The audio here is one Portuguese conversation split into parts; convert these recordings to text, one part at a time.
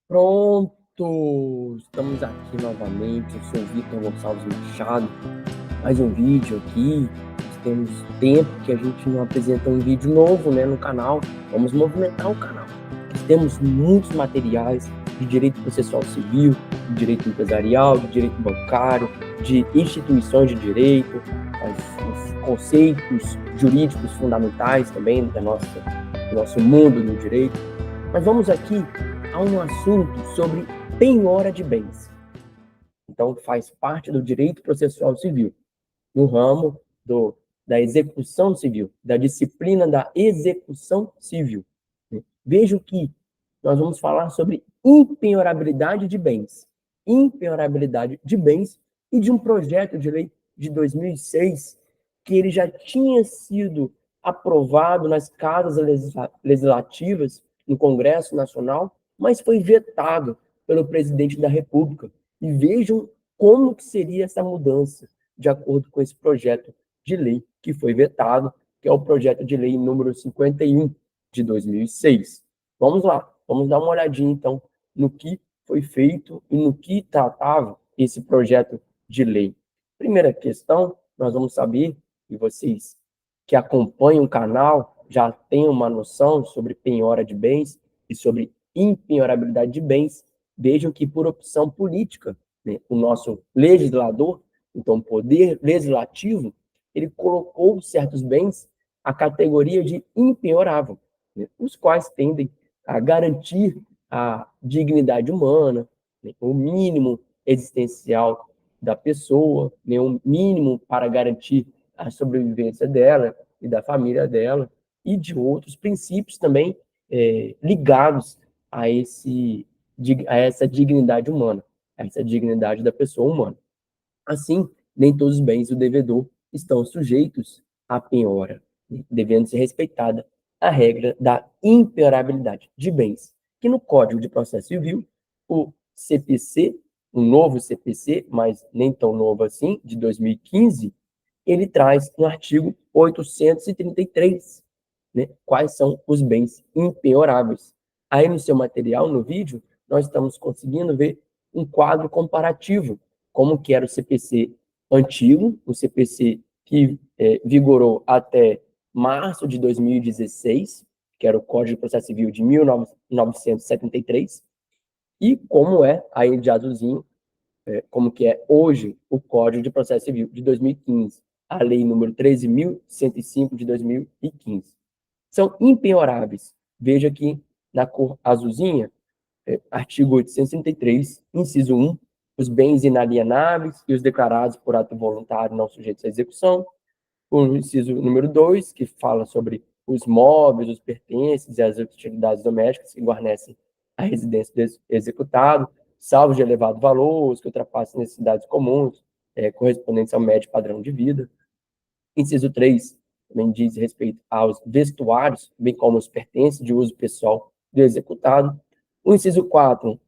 Pronto! Estamos aqui novamente. Eu sou o Vitor Gonçalves Machado. Mais um vídeo aqui. Nós temos tempo que a gente não apresenta um vídeo novo, né, no canal. Vamos movimentar o canal. Nós temos muitos materiais de direito processual civil, de direito empresarial, de direito bancário, de instituições de direito, os conceitos jurídicos fundamentais também do nosso mundo do direito. Mas vamos aqui a um assunto sobre penhora de bens. Então, faz parte do direito processual civil, no ramo da execução civil, da disciplina da execução civil. Vejo que nós vamos falar sobre impenhorabilidade de bens. Impenhorabilidade de bens e de um projeto de lei de 2006 que ele já tinha sido aprovado nas casas legislativas, no Congresso Nacional, mas foi vetado pelo presidente da República. E vejam como que seria essa mudança de acordo com esse projeto de lei que foi vetado, que é o projeto de lei número 51 de 2006. Vamos lá, vamos dar uma olhadinha, então, no que foi feito e no que tratava esse projeto de lei. Primeira questão, nós vamos saber, e vocês que acompanham o canal já têm uma noção sobre penhora de bens e sobre impenhorabilidade de bens, vejam que por opção política, né, o nosso legislador, então o poder legislativo, ele colocou certos bens à categoria de impenhorável, né, os quais tendem a garantir a dignidade humana, né, o mínimo existencial da pessoa, né, o mínimo para garantir a sobrevivência dela e da família dela, e de outros princípios também ligados a essa dignidade humana, a essa dignidade da pessoa humana. Assim, nem todos os bens do devedor estão sujeitos à penhora, devendo ser respeitada a regra da impenhorabilidade de bens, que no Código de Processo Civil, o CPC, um novo CPC, mas nem tão novo assim, de 2015, ele traz no artigo 833, né, quais são os bens impenhoráveis. Aí no seu material, no vídeo, nós estamos conseguindo ver um quadro comparativo, como que era o CPC antigo, o CPC que vigorou até março de 2016, que era o Código de Processo Civil de 1973, e como é, aí de azulzinho, como que é hoje o Código de Processo Civil de 2015, a lei número 13.105 de 2015. São impenhoráveis. Veja aqui na cor azulzinha, artigo 833, inciso 1, os bens inalienáveis e os declarados por ato voluntário não sujeitos à execução. O inciso número 2, que fala sobre os móveis, os pertences e as utilidades domésticas que guarnecem a residência do executado, salvo de elevado valor, os que ultrapassam necessidades comuns, correspondentes ao médio padrão de vida. Inciso 3 também diz respeito aos vestuários, bem como os pertences de uso pessoal do executado. O inciso 4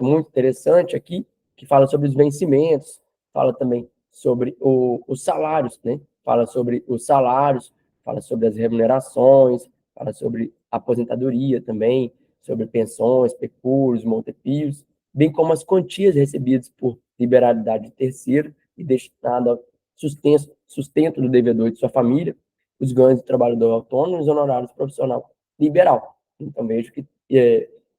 muito interessante aqui, que fala sobre os vencimentos, fala também sobre os salários, né? Fala sobre os salários, fala sobre as remunerações, fala sobre aposentadoria também, sobre pensões, pecúlios, montepios, bem como as quantias recebidas por liberalidade de terceiro e destinada ao sustento do devedor e de sua família, os ganhos do trabalhador autônomo e os honorários profissional liberal. Então, vejo que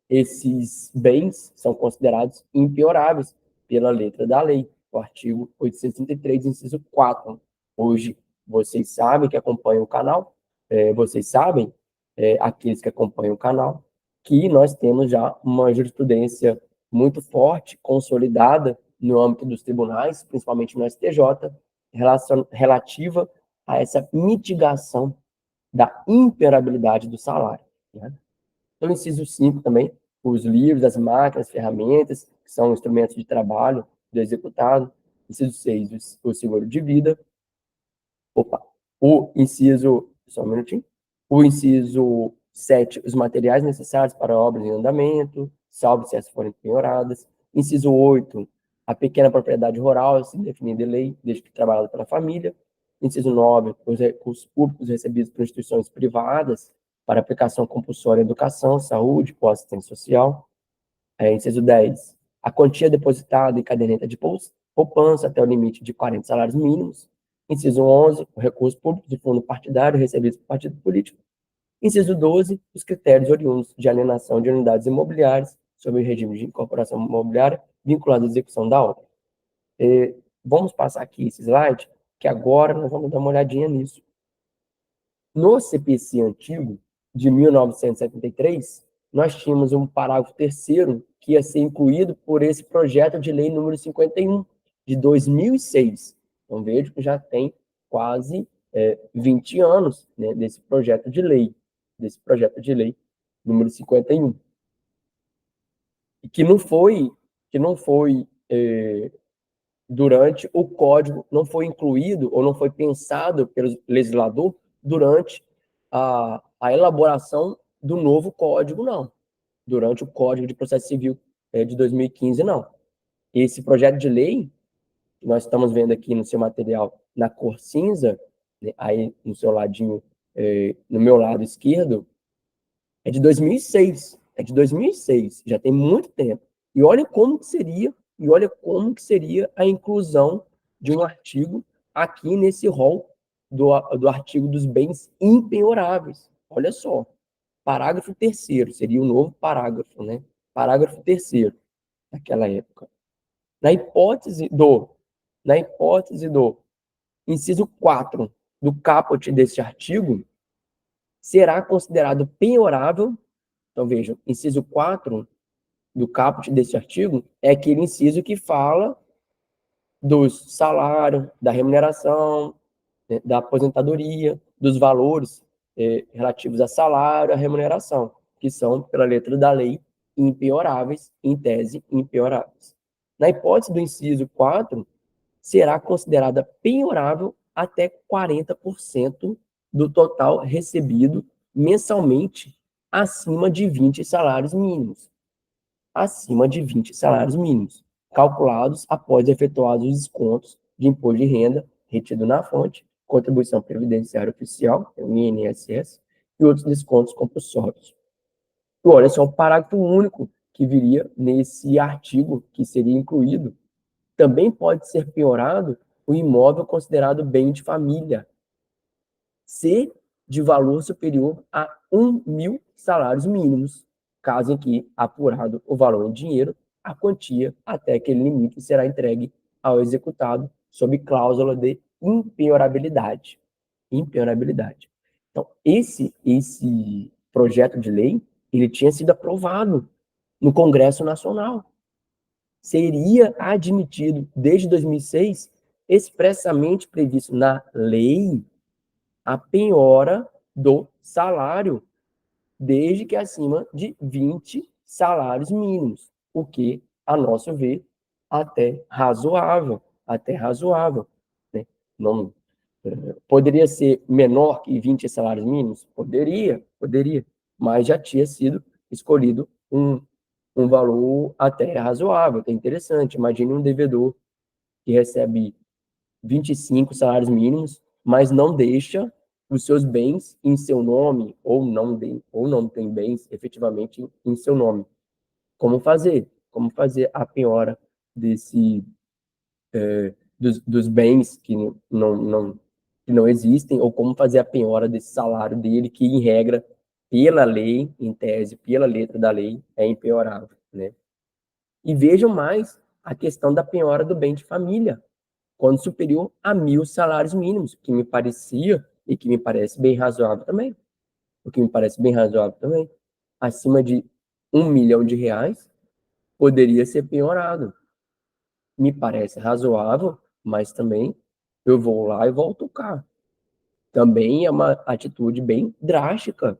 esses bens são considerados impenhoráveis pela letra da lei, o artigo 833, inciso 4. Hoje, vocês sabem que acompanham o canal, vocês sabem, aqueles que acompanham o canal, que nós temos já uma jurisprudência muito forte, consolidada no âmbito dos tribunais, principalmente no STJ, relativa a essa mitigação da imperabilidade do salário. Né? Então, inciso 5 também, os livros, as máquinas, ferramentas, que são instrumentos de trabalho do executado. Inciso 6, o seguro de vida. Opa, só um minutinho. O inciso 7, os materiais necessários para obras em andamento, salvo se essas forem penhoradas. Inciso 8, a pequena propriedade rural, se definida em lei, desde que trabalhada pela família. Inciso 9, os recursos públicos recebidos por instituições privadas para aplicação compulsória em educação, saúde ou assistência social. Inciso 10. A quantia depositada em caderneta de poupança até o limite de 40 salários mínimos. Inciso 11. O recurso público do fundo partidário recebido por partido político. Inciso 12. Os critérios oriundos de alienação de unidades imobiliárias sob o regime de incorporação imobiliária vinculado à execução da obra. Vamos passar aqui esse slide, que agora nós vamos dar uma olhadinha nisso. No CPC antigo, de 1973, nós tínhamos um parágrafo terceiro que ia ser incluído por esse projeto de lei número 51, de 2006. Então, vejo que já tem quase 20 anos, né, desse projeto de lei número 51. E que não foi durante o código, não foi incluído ou não foi pensado pelo legislador durante a elaboração do novo código, não. Durante o Código de Processo Civil de 2015, não. Esse projeto de lei, que nós estamos vendo aqui no seu material, na cor cinza, né, aí no seu ladinho, no meu lado esquerdo, é de 2006. É de 2006, já tem muito tempo. E olha como que seria a inclusão de um artigo aqui nesse rol do artigo dos bens impenhoráveis. Olha só, parágrafo 3º, seria o novo parágrafo, né? Parágrafo 3º, naquela época. Na hipótese do inciso 4 do caput desse artigo, será considerado penhorável. Então, vejam, inciso 4 do caput desse artigo é aquele inciso que fala dos salários, da remuneração, né, da aposentadoria, dos valores relativos a salário, a remuneração, que são, pela letra da lei, impenhoráveis, em tese, impenhoráveis. Na hipótese do inciso 4, será considerada penhorável até 40% do total recebido mensalmente acima de 20 salários mínimos. Acima de 20 salários mínimos, calculados após efetuados os descontos de imposto de renda retido na fonte, contribuição previdenciária oficial, o INSS, e outros descontos compulsórios. E olha só, o parágrafo único que viria nesse artigo que seria incluído, também pode ser penhorado o imóvel considerado bem de família, se de valor superior a 1.000 salários mínimos, caso em que, apurado o valor em dinheiro, a quantia até aquele limite será entregue ao executado sob cláusula de impenhorabilidade. Impenhorabilidade. Então, esse projeto de lei, ele tinha sido aprovado no Congresso Nacional. Seria admitido, desde 2006, expressamente previsto na lei, a penhora do salário, desde que acima de 20 salários mínimos, o que, a nosso ver, até razoável, né? Não, poderia ser menor que 20 salários mínimos? Poderia, mas já tinha sido escolhido um valor até razoável, até interessante. Imagine um devedor que recebe 25 salários mínimos, mas não deixa os seus bens em seu nome, ou não tem bens efetivamente em seu nome. Como fazer? Como fazer a penhora dos bens que não existem, ou como fazer a penhora desse salário dele, que, em regra, pela lei, em tese, pela letra da lei, é impenhorável, né? E vejam mais a questão da penhora do bem de família, quando superior a 1.000 salários mínimos, que me parecia e que me parece bem razoável também. O que me parece bem razoável também. Acima de R$ 1 milhão poderia ser penhorado. Me parece razoável, mas também eu vou lá e volto cá. Também é uma atitude bem drástica.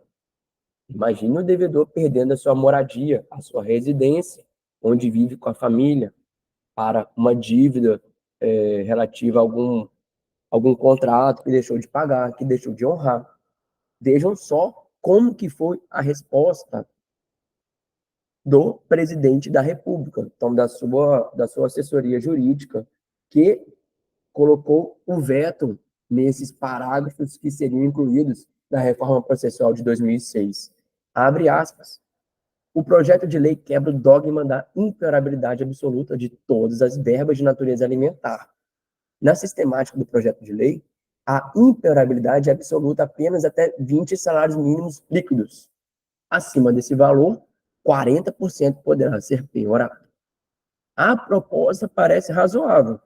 Imagina o devedor perdendo a sua moradia, a sua residência, onde vive com a família, para uma dívida relativa a algum contrato que deixou de pagar, que deixou de honrar. Vejam só como que foi a resposta do presidente da República, então da sua assessoria jurídica, que colocou o veto nesses parágrafos que seriam incluídos na reforma processual de 2006. Abre aspas. O projeto de lei quebra o dogma da imperabilidade absoluta de todas as verbas de natureza alimentar. Na sistemática do projeto de lei, a imperabilidade é absoluta apenas até 20 salários mínimos líquidos. Acima desse valor, 40% poderá ser piorado. A proposta parece razoável,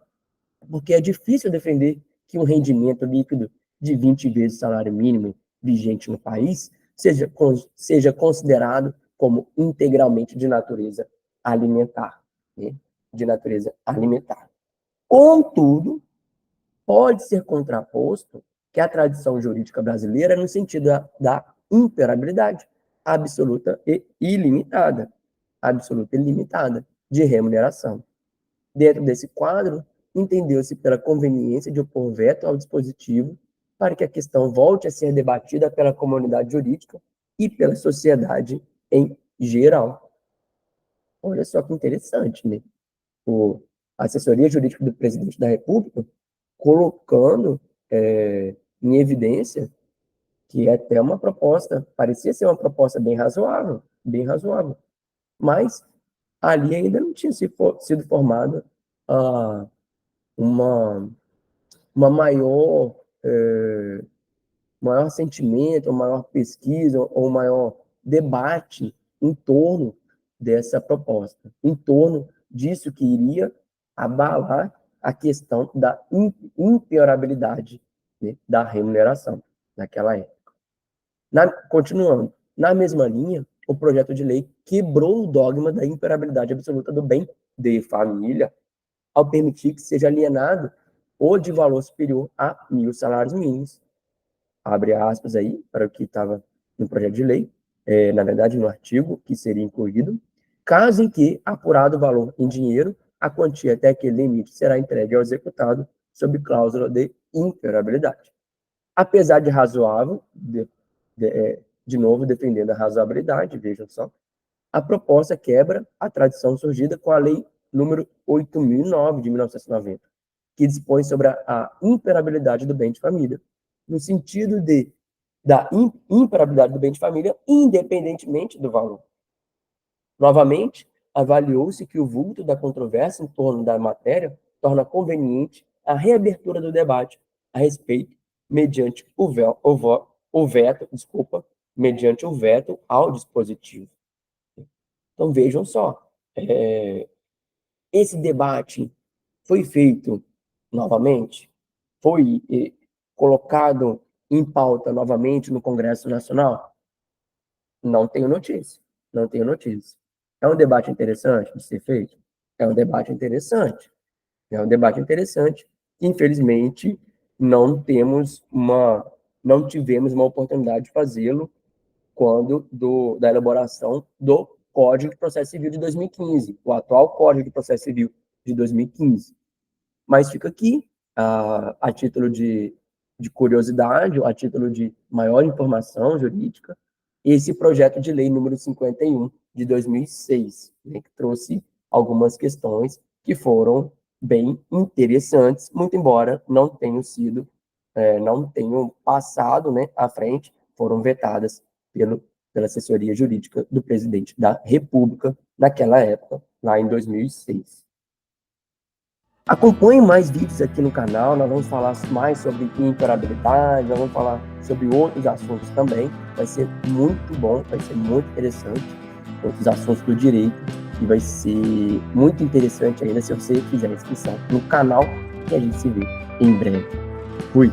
porque é difícil defender que um rendimento líquido de 20 vezes o salário mínimo vigente no país seja considerado como integralmente de natureza alimentar. Né? De natureza alimentar. Contudo, pode ser contraposto que a tradição jurídica brasileira no sentido da imperabilidade absoluta e ilimitada de remuneração. Dentro desse quadro, entendeu-se pela conveniência de opor veto ao dispositivo para que a questão volte a ser debatida pela comunidade jurídica e pela sociedade em geral. Olha só que interessante, né? A assessoria jurídica do presidente da República colocando em evidência que é até uma proposta, parecia ser uma proposta bem razoável, mas ali ainda não tinha sido formada uma maior sentimento, uma maior pesquisa ou maior debate em torno dessa proposta, em torno disso que iria abalar a questão da impiorabilidade, né, da remuneração naquela época. Continuando, na mesma linha, o projeto de lei quebrou o dogma da imperabilidade absoluta do bem de família, ao permitir que seja alienado ou de valor superior a 1.000 salários mínimos. Abre aspas aí para o que estava no projeto de lei, na verdade no artigo que seria incluído, caso em que, apurado o valor em dinheiro, a quantia até aquele limite será entregue ao executado sob cláusula de imperabilidade. Apesar de razoável, de novo defendendo a razoabilidade, vejam só, a proposta quebra a tradição surgida com a lei número 8.009 de 1990, que dispõe sobre a imperabilidade do bem de família, no sentido da imperabilidade do bem de família, independentemente do valor. Novamente, avaliou-se que o vulto da controvérsia em torno da matéria torna conveniente a reabertura do debate a respeito, mediante mediante o veto ao dispositivo. Então, vejam só, esse debate foi feito novamente, foi colocado em pauta novamente no Congresso Nacional? Não tenho notícia. É um debate interessante de ser feito? É um debate interessante. Infelizmente, não tivemos uma oportunidade de fazê-lo quando da elaboração do Código de Processo Civil de 2015, o atual Código de Processo Civil de 2015. Mas fica aqui, a título de curiosidade, a título de maior informação jurídica, esse projeto de lei número 51 de 2006, né, que trouxe algumas questões que foram bem interessantes, muito embora não tenham passado, né, à frente, foram vetadas pela assessoria jurídica do presidente da República naquela época, lá em 2006. Acompanhe mais vídeos aqui no canal, nós vamos falar mais sobre imperabilidade, nós vamos falar sobre outros assuntos também, vai ser muito bom, vai ser muito interessante, outros assuntos do direito, e vai ser muito interessante ainda se você fizer inscrição no canal, e a gente se vê em breve. Fui!